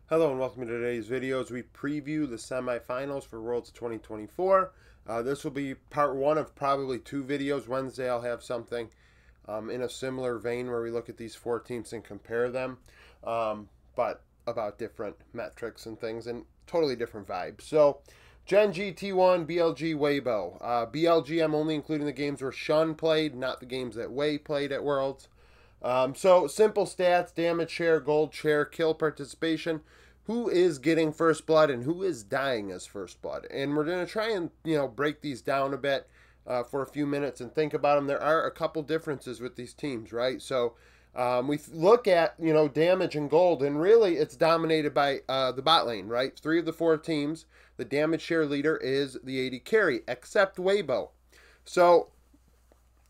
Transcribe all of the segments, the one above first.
Hello and welcome to today's video as we preview the semifinals for Worlds 2024. This will be part one of probably two videos. Wednesday I'll have something in a similar vein where we look at these four teams and compare them, but about different metrics and things and totally different vibes. So Gen.g, T1, BLG, Weibo. BLG I'm only including the games where Shun played, not the games that Wei played at Worlds. So simple stats: damage share, gold share, kill participation, who is getting first blood and who is dying as first blood. And we're going to try and break these down a bit for a few minutes and think about them. There are a couple differences with these teams, right? So we look at damage and gold, and really it's dominated by the bot lane, right? Three of the four teams, the damage share leader is the AD carry, except Weibo. So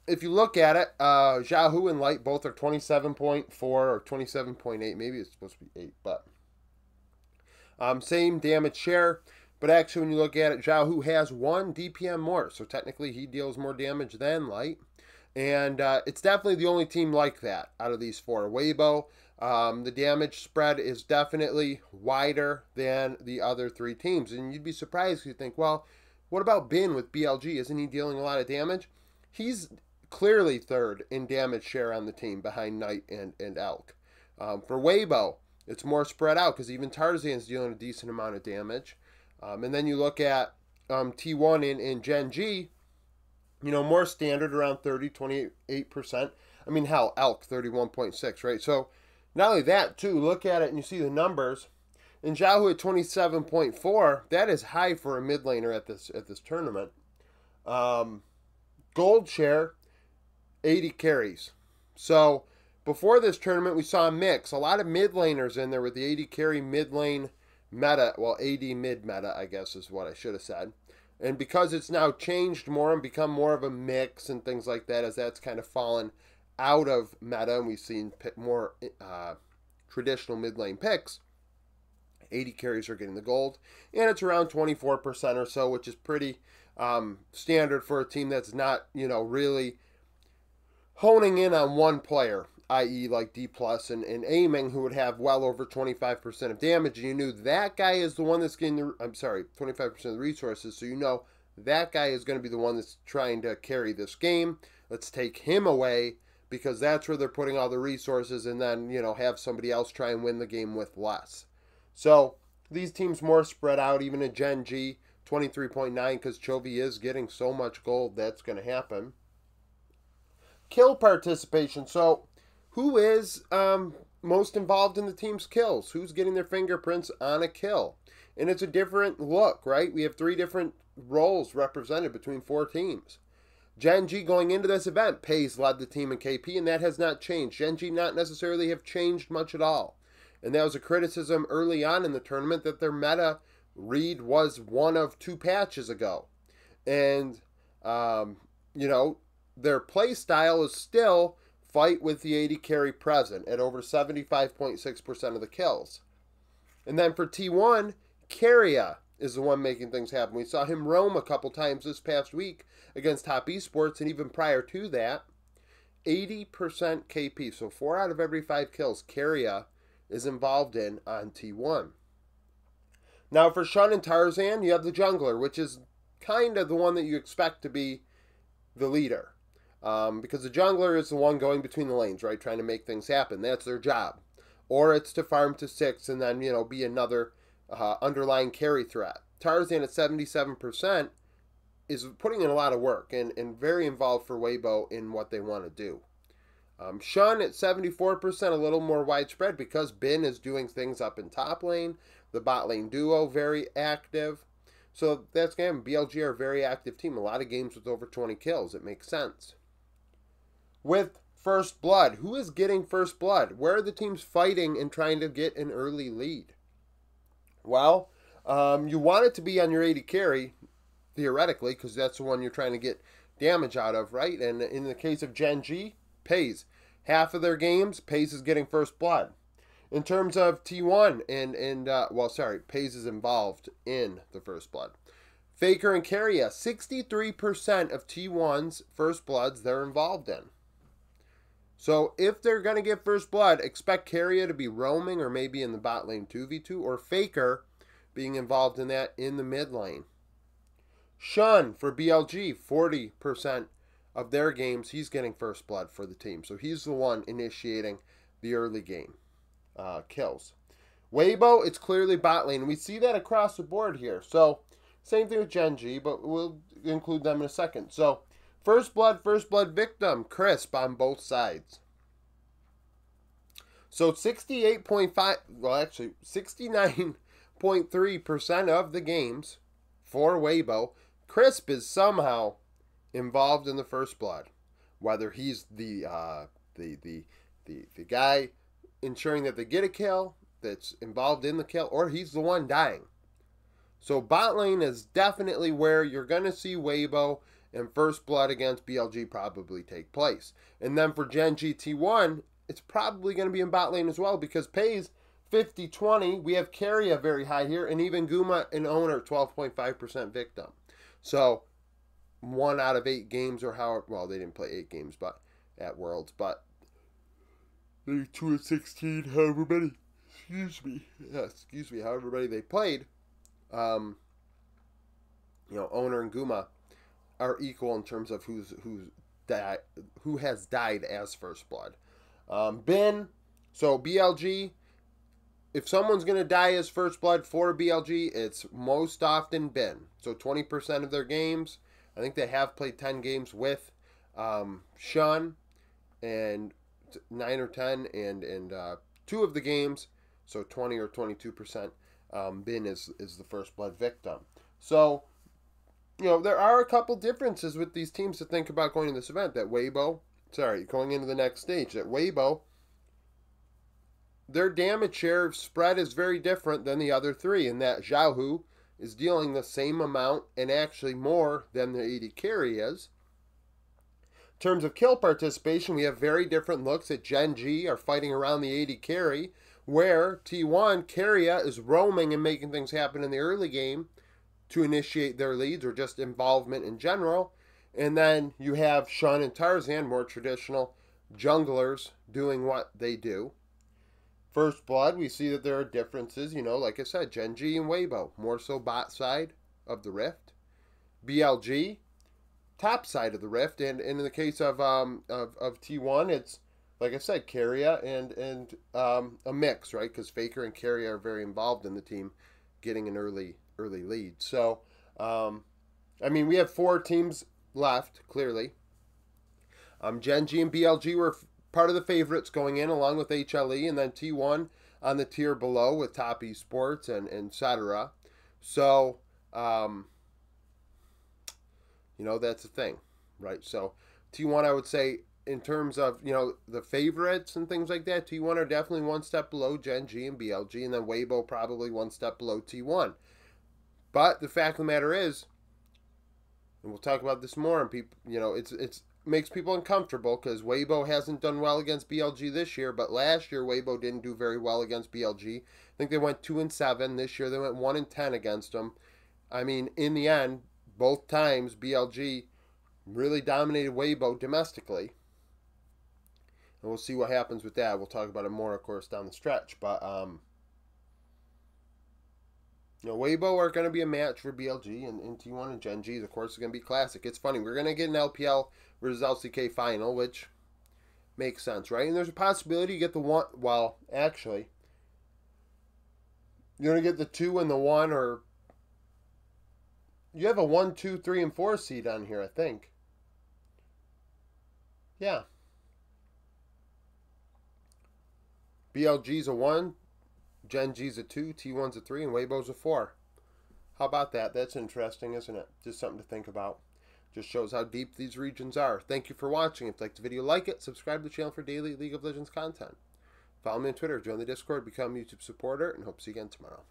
if you look at it, Xiaohu and Light both are 27.4 or 27.8. Maybe it's supposed to be 8, but same damage share. But actually, when you look at it, Xiaohu has 1 DPM more. So technically, he deals more damage than Light. And it's definitely the only team like that out of these four. Weibo, the damage spread is definitely wider than the other three teams. And you'd be surprised if you think, well, what about Bin with BLG? Isn't he dealing a lot of damage? He's clearly third in damage share on the team behind Knight and Elk. For Weibo, it's more spread out because even Tarzan's dealing a decent amount of damage. And then you look at T1 in gen.g, more standard, around 30, 28%. I mean, hell, Elk 31.6, right? So not only that, too, look at it and you see the numbers. In Xiaohu at 27.4, that is high for a mid laner at this tournament. Gold share, 80 carries. So before this tournament, we saw a mix. A lot of mid laners in there with the 80 carry mid lane meta. Well, AD mid meta, I guess is what I should have said. And because it's now changed more and become more of a mix and things like that, as that's kind of fallen out of meta and we've seen more traditional mid lane picks, 80 carries are getting the gold. And it's around 24% or so, which is pretty standard for a team that's not, really honing in on one player, i.e. like D+, and aiming, who would have well over 25% of damage, and you knew that guy is the one that's getting 25% of the resources, so you know that guy is going to be the one that's trying to carry this game. Let's take him away, because that's where they're putting all the resources, and then, have somebody else try and win the game with less. So, these teams more spread out, even in Gen.g, 23.9, because Chovy is getting so much gold, that's going to happen. Kill participation. So, who is most involved in the team's kills? Who's getting their fingerprints on a kill? And it's a different look, right? We have 3 different roles represented between 4 teams. Gen.g going into this event, Pays led the team in KP, and that has not changed. Gen.g not necessarily have changed much at all. And that was a criticism early on in the tournament that their meta read was one of 2 patches ago. And, their play style is still fight with the 80 carry present at over 75.6% of the kills. And then for T1, Carria is the one making things happen. We saw him roam a couple times this past week against Top Esports, and even prior to that, 80% KP. So 4 out of every 5 kills Carria is involved in on T1. Now for Shun and Tarzan, you have the jungler, which is kind of the one that you expect to be the leader. Because the jungler is the one going between the lanes, right? Trying to make things happen. That's their job. Or it's to farm to 6 and then, be another underlying carry threat. Tarzan at 77% is putting in a lot of work and very involved for Weibo in what they want to do. Shun at 74%, a little more widespread because Bin is doing things up in top lane. The bot lane duo, very active. So that's going to BLG are a very active team. A lot of games with over 20 kills. It makes sense. With first blood, who is getting first blood? Where are the teams fighting and trying to get an early lead? Well, you want it to be on your 80 carry, theoretically, because that's the one you're trying to get damage out of, right? And in the case of Gen.g, Pays. Half of their games, Pays is getting first blood. In terms of T1, Pays is involved in the first blood. Faker and Carria, 63% of T1's first bloods they're involved in. So if they're going to get first blood, expect Carrier to be roaming or maybe in the bot lane 2v2, or Faker being involved in that in the mid lane. Shun for BLG, 40% of their games, he's getting first blood for the team. So he's the one initiating the early game kills. Weibo, it's clearly bot lane. We see that across the board here. So same thing with gen.g, but we'll include them in a second. So first blood victim, crisp on both sides. So 68.5, well actually 69.3% of the games for Weibo, crisp is somehow involved in the first blood. Whether he's the guy ensuring that they get a kill, that's involved in the kill, or he's the one dying. So bot lane is definitely where you're going to see Weibo and first blood against BLG probably take place. And then for gen.g T1, it's probably going to be in bot lane as well, because Pays 50-20. We have Carrier very high here, and even Guma and Owner 12.5% victim. So 1 out of 8 games, or how, well, they didn't play 8 games but at Worlds, but 2 of 16, however many, however many they played, Owner and Guma are equal in terms of who has died as first blood. Bin, so BLG, if someone's going to die as first blood for BLG, it's most often Bin. So 20% of their games, I think they have played 10 games with Shun, and 9 or 10, and 2 of the games, so 20 or 22%, Bin is the first blood victim. So, there are a couple differences with these teams to think about going to this event. That going into the next stage, that Weibo, their damage share spread is very different than the other 3, and that Xiaohu is dealing the same amount and actually more than the AD carry is. In terms of kill participation, we have very different looks at gen.g are fighting around the AD carry, where T1 Carrier is roaming and making things happen in the early game to initiate their leads or just involvement in general. And then you have Shun and Tarzan, more traditional junglers, doing what they do. First blood, we see that there are differences, like I said, gen.g and Weibo, more so bot side of the rift. BLG, top side of the rift, and in the case of T1, it's, like I said, Carrier and a mix, right? Because Faker and Carrier are very involved in the team getting an early lead. So, we have 4 teams left, clearly. gen.g and BLG were part of the favorites going in, along with HLE, and then T1 on the tier below with Top Esports and etc. So, that's the thing, right? So, T1, I would say, in terms of, the favorites and things like that, T1 are definitely 1 step below gen.g and BLG, and then Weibo probably 1 step below T1. But the fact of the matter is, and we'll talk about this more, and people, it's makes people uncomfortable because Weibo hasn't done well against BLG this year, but last year Weibo didn't do very well against BLG. I think they went 2-7. This year they went 1-10 against them. In the end, both times BLG really dominated Weibo domestically. And we'll see what happens with that. We'll talk about it more, of course, down the stretch. But, Weibo are going to be a match for BLG, and T1 and gen.g, of course, is going to be classic. It's funny. We're going to get an LPL versus LCK final, which makes sense, right? And there's a possibility you get the 1. Well, actually, you're going to get the 2 and the 1, or you have a 1, 2, 3, and 4 seed on here, I think. Yeah. BLG's a 1, gen.g's a 2, T1's a 3, and Weibo's a 4. How about that? That's interesting, isn't it? Just something to think about. Just shows how deep these regions are. Thank you for watching. If you liked the video, like it. Subscribe to the channel for daily League of Legends content. Follow me on Twitter, join the Discord, become a YouTube supporter, and hope to see you again tomorrow.